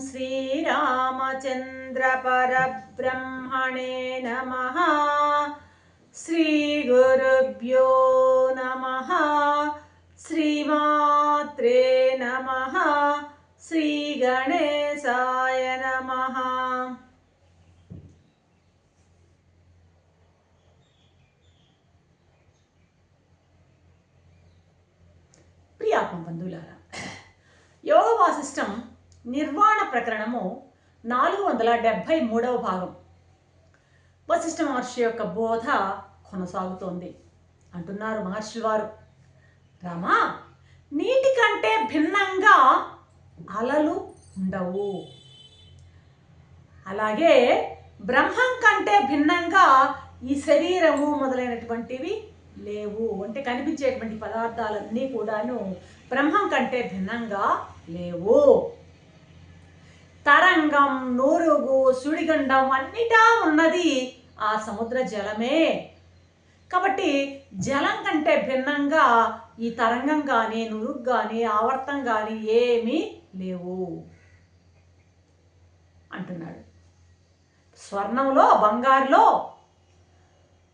శ్రీరామచంద్ర పరబ్రహ్మణే నమః. శ్రీ గురుభ్యో నమః. శ్రీమాత్రే నమః. శ్రీ గణేశాయ నమః. ప్రియాత్మ బంధువులారా, యోగ వాసిష్టం నిర్వాణ ప్రకరణము 473వ భాగం. వశిష్ఠ మహర్షి యొక్క బోధ కొనసాగుతోంది. అంటున్నారు మహర్షి వారు, రామా, నీటి కంటే భిన్నంగా అలలు ఉండవు, అలాగే బ్రహ్మం కంటే భిన్నంగా ఈ శరీరము మొదలైనటువంటివి లేవు. అంటే కనిపించేటువంటి పదార్థాలన్నీ కూడాను బ్రహ్మం కంటే భిన్నంగా లేవు. తరంగం, నూరుగు, సుడిగండం అన్నిటా ఉన్నది ఆ సముద్ర జలమే. కాబట్టి జలం కంటే భిన్నంగా ఈ తరంగం కానీ, నురుగు కానీ, ఆవర్తం కానీ ఏమీ లేవు అంటున్నాడు. స్వర్ణంలో, బంగారులో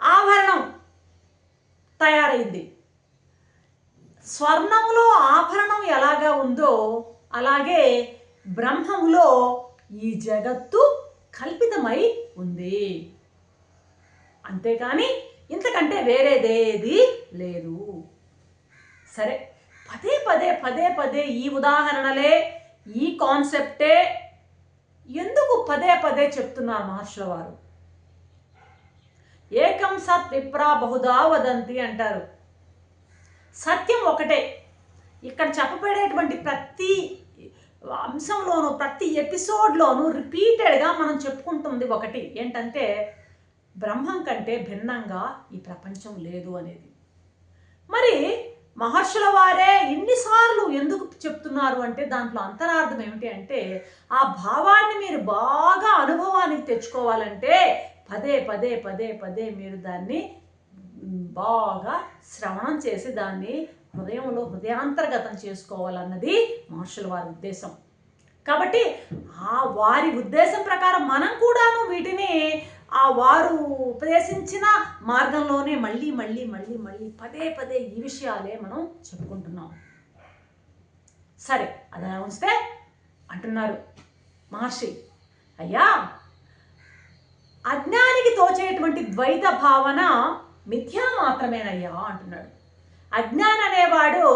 ఆభరణం తయారైంది. స్వర్ణంలో ఆభరణం ఎలాగా ఉందో అలాగే బ్రహ్మములో ఈ జగత్తు కల్పితమై ఉంది. అంతేకాని ఇంతకంటే వేరేదేది లేదు. సరే, పదే పదే పదే పదే ఈ ఉదాహరణలే, ఈ కాన్సెప్టే ఎందుకు పదే పదే చెప్తున్నారు మహర్షుల వారు? ఏకం సత్ విప్రా బహుదా వదంతి అంటారు. సత్యం ఒకటే. ఇక్కడ చెప్పబడేటువంటి ప్రతి అంశంలోనూ, ప్రతి ఎపిసోడ్లోనూ రిపీటెడ్గా మనం చెప్పుకుంటుంది ఒకటి, ఏంటంటే బ్రహ్మం కంటే భిన్నంగా ఈ ప్రపంచం లేదు అనేది. మరి మహర్షుల వారే ఇన్నిసార్లు ఎందుకు చెప్తున్నారు అంటే దాంట్లో అంతరార్థం ఏమిటి అంటే, ఆ భావాన్ని మీరు బాగా అనుభవానికి తెచ్చుకోవాలంటే పదే పదే పదే పదే మీరు దాన్ని బాగా శ్రవణం చేసి దాన్ని హృదయంలో హృదయాంతర్గతం చేసుకోవాలన్నది మహర్షుల వారి ఉద్దేశం. కాబట్టి ఆ వారి ఉద్దేశం ప్రకారం మనం కూడాను వీటిని ఆ వారు ఉపదేశించిన మార్గంలోనే మళ్ళీ మళ్ళీ మళ్ళీ మళ్ళీ పదే పదే ఈ విషయాలే మనం చెప్పుకుంటున్నాం. సరే, అలా ఉంచితే అంటున్నారు మహర్షి, అయ్యా, అజ్ఞానికి తోచేటువంటి ద్వైత భావన మిథ్యా మాత్రమేనయ్యా అంటున్నాడు. అజ్ఞాని అనేవాడు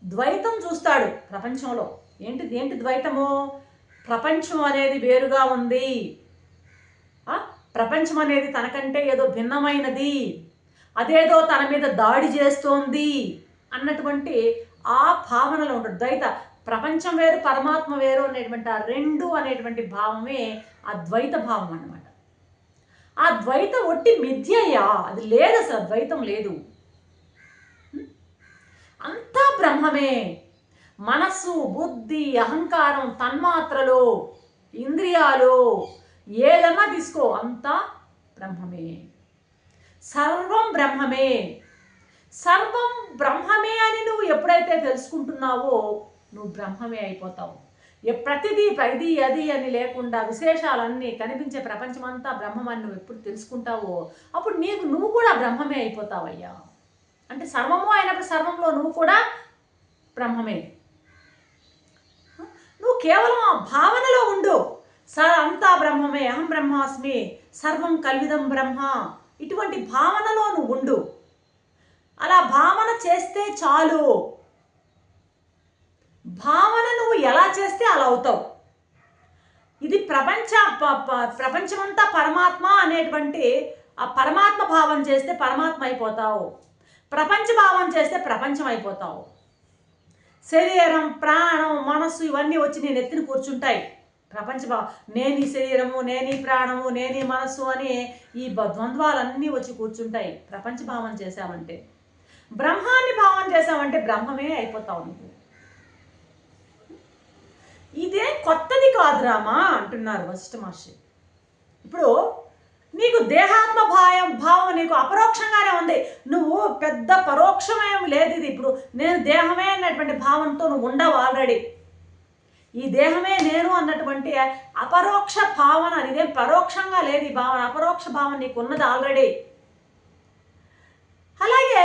ద్వైతం చూస్తాడు ప్రపంచంలో. ఏంటి ద్వైతము? ప్రపంచం అనేది వేరుగా ఉంది, ప్రపంచం అనేది తనకంటే ఏదో భిన్నమైనది, అదేదో తన మీద దాడి చేస్తోంది అన్నటువంటి ఆ భావనలో ఉంటాడు. ద్వైత ప్రపంచం వేరు, పరమాత్మ వేరు అనేటువంటి ఆ రెండు అనేటువంటి భావమే ఆ ద్వైత భావం అన్నమాట. ఆ ద్వైతం ఒట్టి మిథ్యయ్యా, అది లేదు, అసలు ద్వైతం లేదు, అంతా బ్రహ్మమే. మనస్సు, బుద్ధి, అహంకారం, తన్మాత్రలు, ఇంద్రియాలు ఏదన్నా తీసుకో, అంతా బ్రహ్మమే. సర్వం బ్రహ్మమే. సర్వం బ్రహ్మమే అని నువ్వు ఎప్పుడైతే తెలుసుకుంటున్నావో నువ్వు బ్రహ్మమే అయిపోతావు. ప్రతిదీ ఇది అది అని లేకుండా విశేషాలన్నీ కనిపించే ప్రపంచమంతా బ్రహ్మమని నువ్వు ఎప్పుడు తెలుసుకుంటావో అప్పుడు నువ్వు కూడా బ్రహ్మమే అయిపోతావయ్యా. అంటే సర్వము అయినప్పుడు సర్వంలో నువ్వు కూడా బ్రహ్మమే. నువ్వు కేవలం ఆ భావనలో ఉండు, అంతా బ్రహ్మమే, అహం బ్రహ్మాస్మి, సర్వం కల్విదం బ్రహ్మ, ఇటువంటి భావనలో నువ్వు ఉండు. అలా భావన చేస్తే చాలు. భావన నువ్వు ఎలా చేస్తే అలా అవుతావు. ఇది ప్రపంచమంతా పరమాత్మ అనేటువంటి ఆ పరమాత్మ భావం చేస్తే పరమాత్మ అయిపోతావు, ప్రపంచ భావం చేస్తే ప్రపంచం అయిపోతావు. శరీరం, ప్రాణం, మనస్సు ఇవన్నీ వచ్చి నేను ఎత్తిన కూర్చుంటాయి. ప్రపంచ భావం, నేను ఈ శరీరము, నేను ఈ ప్రాణము, నేను ఈ మనస్సు అని ఈ ద్వంద్వాలన్నీ వచ్చి కూర్చుంటాయి. ప్రపంచ భావం చేసావంటే, బ్రహ్మాన్ని భావం చేసావంటే బ్రహ్మమే అయిపోతావు నువ్వు. ఇదే కొత్తది కాదు రామా అంటున్నారు వశిష్ఠ మహర్షి. ఇప్పుడు నీకు దేహాత్మ భావం నీకు అపరోక్షంగానే ఉంది, నువ్వు పెద్ద పరోక్షమేం లేదు. ఇది ఇప్పుడు నేను దేహమే అన్నటువంటి భావంతో నువ్వు ఉండవు ఆల్రెడీ. ఈ దేహమే నేను అన్నటువంటి అపరోక్ష భావన, ఇదేం పరోక్షంగా లేదు ఈ భావన, అపరోక్ష భావన నీకు ఉన్నది ఆల్రెడీ. అలాగే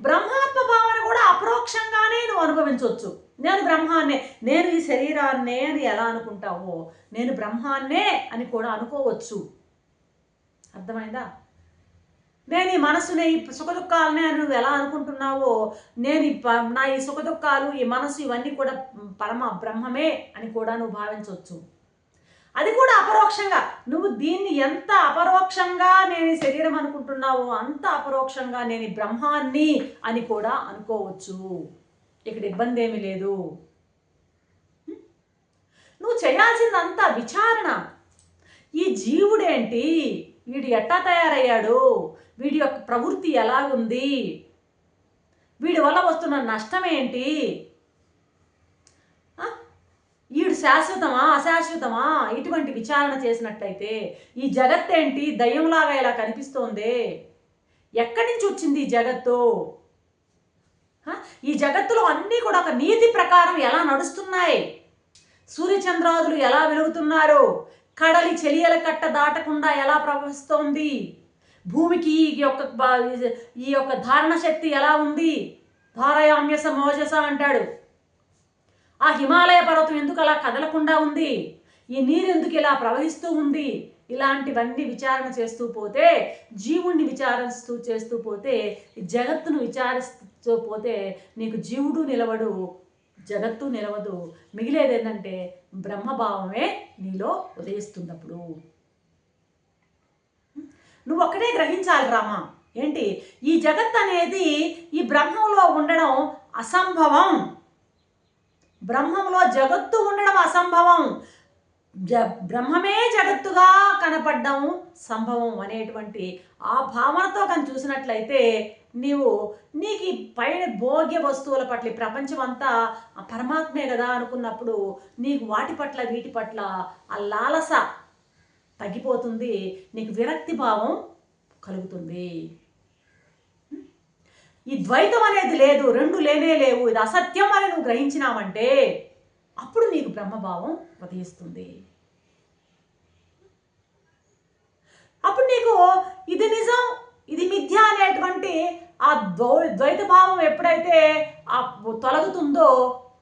బ్రహ్మాత్మ భావన కూడా అపరోక్షంగానే నువ్వు అనుభవించవచ్చు. నేను బ్రహ్మాన్నే, నేను ఈ శరీరాన్నే అని ఎలా అనుకుంటావో నేను బ్రహ్మాన్నే అని కూడా అనుకోవచ్చు. అర్థమైందా? నేను ఈ మనసునే, ఈ సుఖదుఖాలనే అని నువ్వు ఎలా అనుకుంటున్నావో నేను నా ఈ సుఖదుఖాలు, ఈ మనసు, ఇవన్నీ కూడా బ్రహ్మమే అని కూడా నువ్వు భావించవచ్చు. అది కూడా అపరోక్షంగా. నువ్వు దీన్ని ఎంత అపరోక్షంగా నేను ఈ శరీరం అనుకుంటున్నావో అంత అపరోక్షంగా నేను ఈ బ్రహ్మాన్ని అని కూడా అనుకోవచ్చు. ఇక్కడ ఇబ్బంది ఏమీ లేదు. నువ్వు చేయాల్సిందంతా విచారణ. ఈ జీవుడేంటి, వీడు ఎట్టా తయారయ్యాడు, వీడి యొక్క ప్రవృత్తి ఎలాగుంది, వీడి వల్ల వస్తున్న నష్టం ఏంటి, వీడు శాశ్వతమా అశాశ్వతమా, ఇటువంటి విచారణ చేసినట్లయితే ఈ జగత్ ఏంటి దయ్యంలాగా ఇలా కనిపిస్తోంది, ఎక్కడి నుంచి వచ్చింది ఈ జగత్తు, ఈ జగత్తులో అన్నీ కూడా ఒక నీతి ప్రకారం ఎలా నడుస్తున్నాయి, సూర్యచంద్రాదులు ఎలా వెలుగుతున్నారు, కడలి చెలియల కట్ట దాటకుండా ఎలా ప్రవహిస్తోంది, భూమికి ఈ యొక్క ధారణ శక్తి ఎలా ఉంది, ధారయామ్యస మోజస అంటాడు. ఆ హిమాలయ పర్వతం ఎందుకు అలా కదలకుండా ఉంది, ఈ నీరు ఎందుకు ఇలా ప్రవహిస్తూ ఉంది, ఇలాంటివన్నీ విచారణ చేస్తూ పోతే, జీవుణ్ణి విచారిస్తూ చేస్తూ పోతే, జగత్తును విచారిస్తూ పోతే నీకు జీవుడు నిలవడు, జగత్తు నిలవదు. మిగిలేది ఏంటంటే బ్రహ్మభావమే నీలో ఉదయిస్తున్నప్పుడు. నువ్వు ఒక్కడే గ్రహించాలి రామా. ఏంటి, ఈ జగత్ అనేది ఈ బ్రహ్మంలో ఉండడం అసంభవం. బ్రహ్మంలో జగత్తు ఉండడం అసంభవం, బ్రహ్మమే జగత్తుగా కనపడడం సంభవం అనేటువంటి ఆ భావనతో కానీ చూసినట్లయితే నీకు పైన భోగ్య వస్తువుల పట్ల ప్రపంచం అంతా పరమాత్మే కదా అనుకున్నప్పుడు నీకు వాటి పట్ల వీటి పట్ల ఆ లాలస తగ్గిపోతుంది, నీకు విరక్తి భావం కలుగుతుంది. ఈ ద్వైతం అనేది లేదు, రెండు లేనే లేవు, ఇది అసత్యం అని నువ్వు గ్రహించినావంటే అప్పుడు నీకు బ్రహ్మభావం ఉదయిస్తుంది. అప్పుడు నీకు ఇది నిజం ఇది మిథ్య అనేటువంటి ఆ ద్వైత భావం ఎప్పుడైతే తొలగుతుందో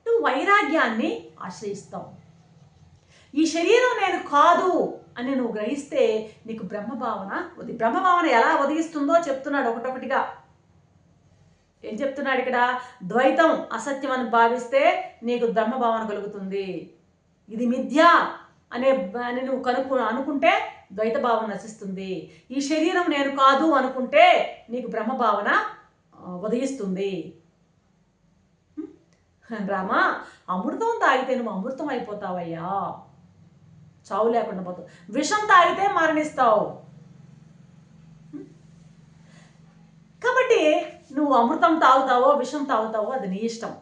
నువ్వు వైరాగ్యాన్ని ఆశ్రయిస్తావు. ఈ శరీరం నేను కాదు అని నువ్వు గ్రహిస్తే నీకు బ్రహ్మభావన ఎలా ఉదయిస్తుందో చెప్తున్నాడు ఒకటొకటిగా. ఏం చెప్తున్నాడు ఇక్కడ? ద్వైతం అసత్యం అని భావిస్తే నీకు బ్రహ్మభావన కలుగుతుంది. ఇది మిథ్య అని నువ్వు అనుకుంటే ద్వైత భావన నశిస్తుంది. ఈ శరీరం నేను కాదు అనుకుంటే నీకు బ్రహ్మభావన ఉదయిస్తుంది. రామా, అమృతం తాగితే నువ్వు అమృతం అయిపోతావయ్యా, చావు లేకుండా పోతావు. విషం తాగితే మరణిస్తావు. కాబట్టి నువ్వు అమృతం తాగుతావో విషం తాగుతావో అది నీ ఇష్టం.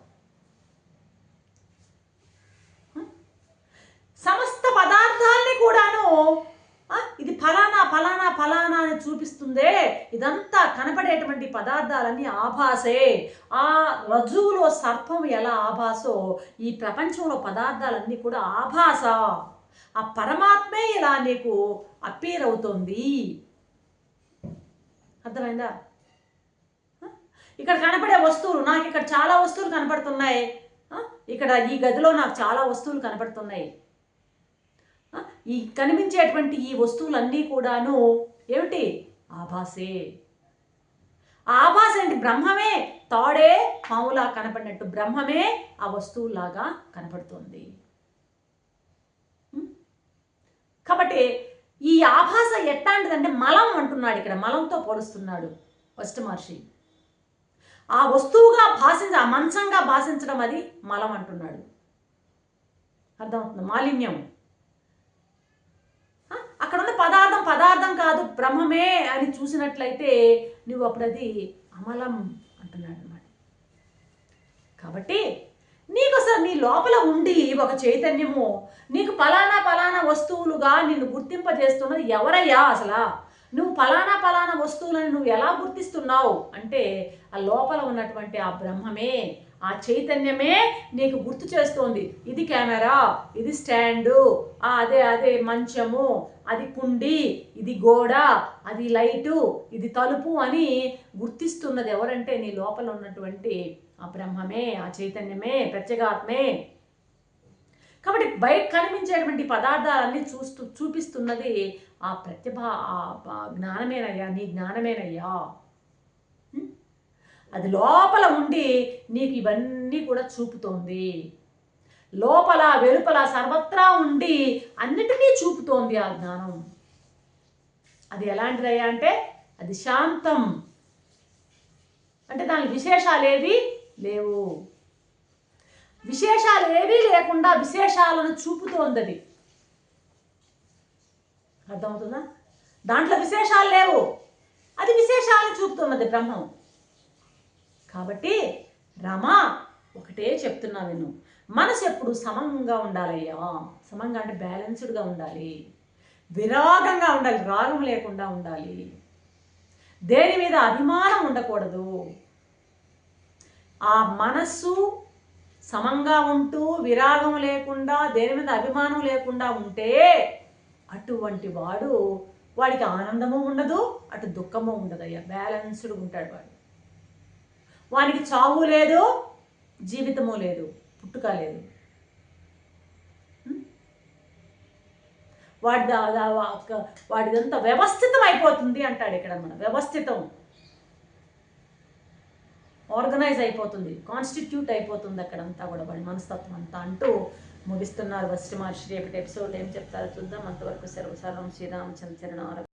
సమస్త పదార్థాలని కూడాను ఇది ఫలానా ఫలానా ఫలానా అని చూపిస్తుందే, ఇదంతా కనపడేటువంటి పదార్థాలన్నీ ఆభాసే. ఆ రజ్జువులో సర్పం ఎలా ఆభాసో ఈ ప్రపంచంలో పదార్థాలన్నీ కూడా ఆభాస. ఆ పరమాత్మే ఇలా నీకు అప్పీర్ అవుతోంది. అర్థమైందా? ఇక్కడ కనపడే వస్తువులు, నాకు ఇక్కడ చాలా వస్తువులు కనపడుతున్నాయి, ఇక్కడ ఈ గదిలో నాకు చాలా వస్తువులు కనపడుతున్నాయి. ఈ కనిపించేటువంటి ఈ వస్తువులన్నీ కూడాను ఏమిటి? ఆభాసే. ఆభాస ఏంటి? బ్రహ్మమే తాడే పాములా కనపడినట్టు బ్రహ్మమే ఆ వస్తువులాగా కనపడుతుంది. కాబట్టి ఈ ఆభాస ఎట్లాంటిదంటే మలం అంటున్నాడు ఇక్కడ, మలంతో పోలుస్తున్నాడు వశిష్ఠ మహర్షి. ఆ వస్తువుగా ఆ మంచంగా భాషించడం అది మలం అంటున్నాడు. అర్థమవుతుంది? మాలిన్యం. అక్కడ ఉన్న పదార్థం కాదు బ్రహ్మమే అని చూసినట్లయితే నువ్వు అప్పుడు అది అమలం అంటున్నాడు అన్నమాట. కాబట్టి నీకు అసలు నీ లోపల ఉండి ఒక చైతన్యము నీకు ఫలానా వస్తువులుగా నిన్ను గుర్తింపజేస్తున్నది ఎవరయ్యా? అసలు నువ్వు ఫలానా వస్తువులను నువ్వు ఎలా గుర్తిస్తున్నావు అంటే ఆ లోపల ఉన్నటువంటి ఆ బ్రహ్మమే, ఆ చైతన్యమే నీకు గుర్తు చేస్తోంది, ఇది కెమెరా, ఇది స్టాండు, అదే మంచము, అది కుండి, ఇది గోడ, అది లైటు, ఇది తలుపు అని గుర్తిస్తున్నది ఎవరంటే నీ లోపల ఉన్నటువంటి ఆ బ్రహ్మమే, ఆ చైతన్యమే, ప్రత్యేగాత్మే. కాబట్టి బయట కనిపించేటువంటి పదార్థాలన్నీ చూపిస్తున్నది ఆ ప్రతిభ, ఆ జ్ఞానమేనయ్యా, నీ జ్ఞానమేనయ్యా. అది లోపల ఉండి నీకు ఇవన్నీ కూడా చూపుతోంది. లోపల వెలుపల సర్వత్రా ఉండి అన్నిటినీ చూపుతోంది ఆ జ్ఞానం. అది ఎలాంటిదయ్యా అంటే అది శాంతం. అంటే దాని విశేషాలు ఏవి లేవు. విశేషాలు ఏవీ లేకుండా విశేషాలను చూపుతోంది అది. అర్థమవుతుందా? దాంట్లో విశేషాలు లేవు, అది విశేషాలను చూపుతున్నది బ్రహ్మం. కాబట్టి రమ ఒకటే చెప్తున్నా విను, మనసు ఎప్పుడు సమంగా ఉండాలయ్యా. సమంగా అంటే బ్యాలెన్స్డ్గా ఉండాలి, విరాగంగా ఉండాలి, రాగం లేకుండా ఉండాలి, దేని మీద అభిమానం ఉండకూడదు. ఆ మనస్సు సమంగా ఉంటూ విరాగం లేకుండా దేని మీద అభిమానం లేకుండా ఉంటే అటువంటి వాడికి ఆనందము ఉండదు, అటు దుఃఖము ఉండదయ్యా. బ్యాలెన్స్డ్గా ఉంటాడు వాడు. వానికి చావు లేదు, జీవితము లేదు, పుట్టుక లేదు. వాడిదంతా వ్యవస్థితం అయిపోతుంది అంటాడు ఇక్కడ. మన వ్యవస్థితం, ఆర్గనైజ్ అయిపోతుంది, కాన్స్టిట్యూట్ అయిపోతుంది అక్కడంతా కూడా వాడి మనస్తత్వం అంతా అంటూ ముగిస్తున్నారు వశిష్ఠ మహర్షి. రేపటి ఎపిసోడ్ ఏం చెప్తారో చూద్దాం. అంతవరకు సెలవు. సర్వం శ్రీరామచంద్ర చరణ.